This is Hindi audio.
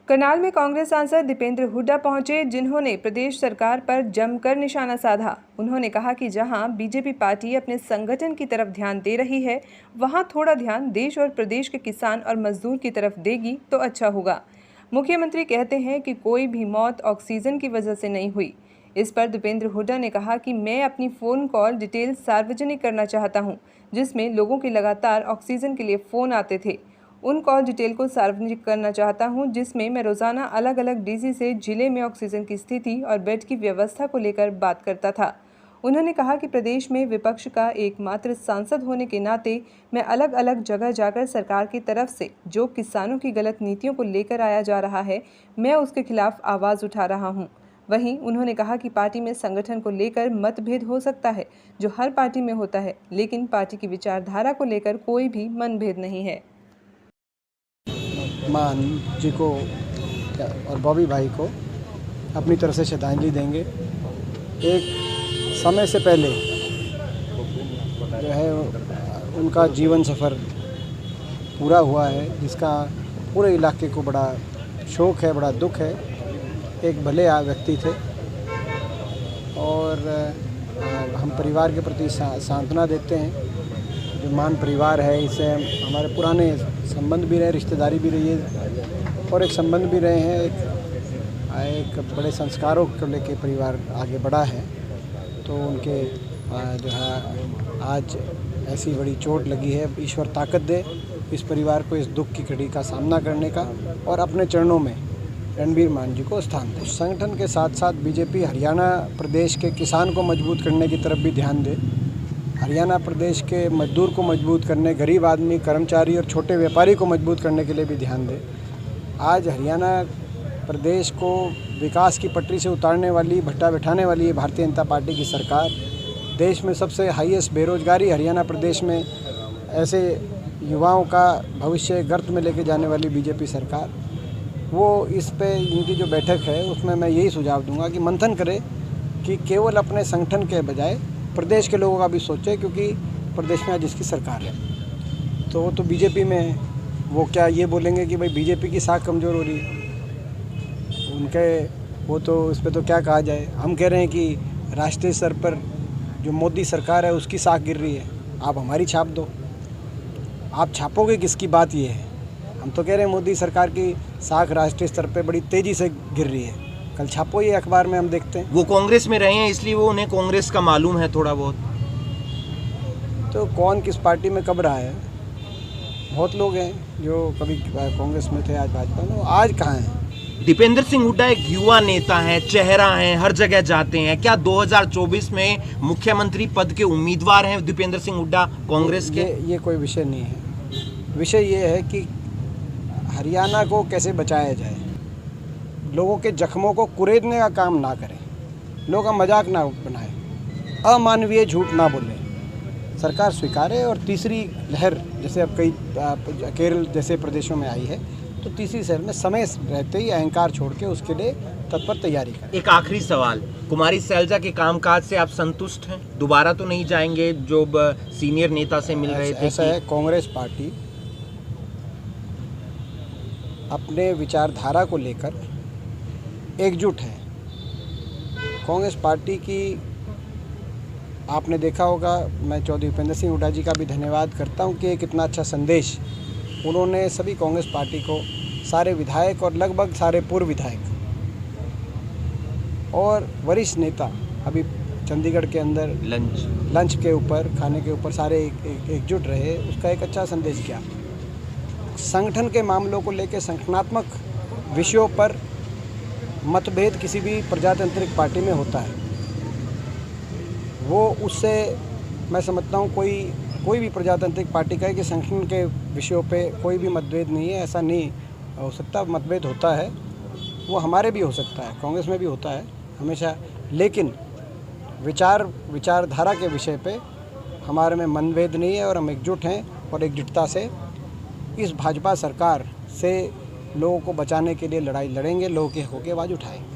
करनाल में कांग्रेस सांसद दीपेंद्र हुड्डा पहुंचे, जिन्होंने प्रदेश सरकार पर जमकर निशाना साधा। उन्होंने कहा कि जहां बीजेपी पार्टी अपने संगठन की तरफ ध्यान दे रही है, वहां थोड़ा ध्यान देश और प्रदेश के किसान और मजदूर की तरफ देगी तो अच्छा होगा। मुख्यमंत्री कहते हैं कि कोई भी मौत ऑक्सीजन की वजह से नहीं हुई। इस पर दीपेंद्र हुड्डा ने कहा कि मैं अपनी फ़ोन कॉल डिटेल सार्वजनिक करना चाहता हूं, जिसमें लोगों के लगातार ऑक्सीजन के लिए फ़ोन आते थे। उन कॉल डिटेल को सार्वजनिक करना चाहता हूं, जिसमें मैं रोज़ाना अलग अलग डीसी से जिले में ऑक्सीजन की स्थिति और बेड की व्यवस्था को लेकर बात करता था। उन्होंने कहा कि प्रदेश में विपक्ष का एकमात्र सांसद होने के नाते मैं अलग अलग जगह जाकर सरकार की तरफ से जो किसानों की गलत नीतियों को लेकर आया जा रहा है, मैं उसके खिलाफ आवाज़ उठा रहा हूँ। वहीं उन्होंने कहा कि पार्टी में संगठन को लेकर मतभेद हो सकता है, जो हर पार्टी में होता है, लेकिन पार्टी की विचारधारा को लेकर कोई भी मनभेद नहीं है। मान जी को और बॉबी भाई को अपनी तरफ से श्रद्धांजलि देंगे। एक समय से पहले जो है उनका जीवन सफ़र पूरा हुआ है, जिसका पूरे इलाके को बड़ा शोक है, बड़ा दुख है। एक भले व्यक्ति थे और हम परिवार के प्रति सांत्वना देते हैं। जो मान परिवार है, इससे हमारे पुराने संबंध भी रहे, रिश्तेदारी भी रही है और एक संबंध भी रहे हैं। एक बड़े संस्कारों को लेके परिवार आगे बढ़ा है, तो उनके जो है आज ऐसी बड़ी चोट लगी है। ईश्वर ताकत दे इस परिवार को इस दुख की घड़ी का सामना करने का और अपने चरणों में रणबीर मान जी को स्थान दे। संगठन के साथ साथ बीजेपी हरियाणा प्रदेश के किसान को मजबूत करने की तरफ भी ध्यान दे। हरियाणा प्रदेश के मजदूर को मजबूत करने, गरीब आदमी, कर्मचारी और छोटे व्यापारी को मजबूत करने के लिए भी ध्यान दे। आज हरियाणा प्रदेश को विकास की पटरी से उतारने वाली, भट्टा बैठाने वाली भारतीय जनता पार्टी की सरकार। देश में सबसे हाईएस्ट बेरोजगारी हरियाणा प्रदेश में, ऐसे युवाओं का भविष्य गर्त में लेके जाने वाली बीजेपी सरकार। वो इस पे इनकी जो बैठक है उसमें मैं यही सुझाव दूंगा कि मंथन करे कि केवल अपने संगठन के बजाय प्रदेश के लोगों का भी सोचे, क्योंकि प्रदेश में आज इसकी सरकार है। तो वो तो बीजेपी में वो क्या ये बोलेंगे कि भाई बीजेपी की साख कमज़ोर हो रही है, उनके वो तो इस पर तो क्या कहा जाए। हम कह रहे हैं कि राष्ट्रीय स्तर पर जो मोदी सरकार है उसकी साख गिर रही है, आप हमारी छाप दो। आप छापोगे किसकी बात ये है। हम तो कह रहे हैं मोदी सरकार की साख राष्ट्रीय स्तर पर बड़ी तेज़ी से गिर रही है। कल छापो ये अखबार में, हम देखते हैं। वो कांग्रेस में रहे हैं, इसलिए वो उन्हें कांग्रेस का मालूम है थोड़ा बहुत। तो कौन किस पार्टी में कब रहा है। बहुत लोग हैं जो कभी कांग्रेस में थे, आज भाजपा में। आज कहाँ हैं। दीपेंद्र सिंह हुड्डा एक युवा नेता हैं, चेहरा हैं, हर जगह जाते हैं। क्या 2024 में मुख्यमंत्री पद के उम्मीदवार हैं दीपेंद्र सिंह हुड्डा कांग्रेस के? ये कोई विषय नहीं है। विषय ये है कि हरियाणा को कैसे बचाया जाए। लोगों के जख्मों को कुरेदने का काम ना करें, लोगों का मजाक ना बनाए, अमानवीय झूठ ना बोलें। सरकार स्वीकारे और तीसरी लहर जैसे अब कई केरल जैसे प्रदेशों में आई है, तो तीसरी लहर में समय रहते ही अहंकार छोड़ के उसके लिए तत्पर तैयारी करें। एक आखिरी सवाल, कुमारी सैलजा के कामकाज से आप संतुष्ट हैं? दोबारा तो नहीं जाएंगे जो सीनियर नेता से मिल रहे थे? ऐसा है, कांग्रेस पार्टी अपने विचारधारा को लेकर एकजुट है। कांग्रेस पार्टी की आपने देखा होगा, मैं चौधरी भूपेंद्र सिंह हुड्डा जी का भी धन्यवाद करता हूं कि एक इतना अच्छा संदेश उन्होंने सभी कांग्रेस पार्टी को, सारे विधायक और लगभग सारे पूर्व विधायक और वरिष्ठ नेता अभी चंडीगढ़ के अंदर लंच के ऊपर, खाने के ऊपर सारे एकजुट रहे, उसका एक अच्छा संदेश किया। संगठन के मामलों को लेकर, संगठनात्मक विषयों पर मतभेद किसी भी प्रजातांत्रिक पार्टी में होता है। वो उससे मैं समझता हूँ कोई भी प्रजातांत्रिक पार्टी का है कि संगठन के विषयों पे कोई भी मतभेद नहीं है, ऐसा नहीं हो सकता। मतभेद होता है, वो हमारे भी हो सकता है, कांग्रेस में भी होता है हमेशा, लेकिन विचारधारा के विषय पे हमारे में मतभेद नहीं है और हम एकजुट हैं और एकजुटता से इस भाजपा सरकार से लोगों को बचाने के लिए लड़ाई लड़ेंगे, लोगों के हकों की आवाज़ उठाएंगे।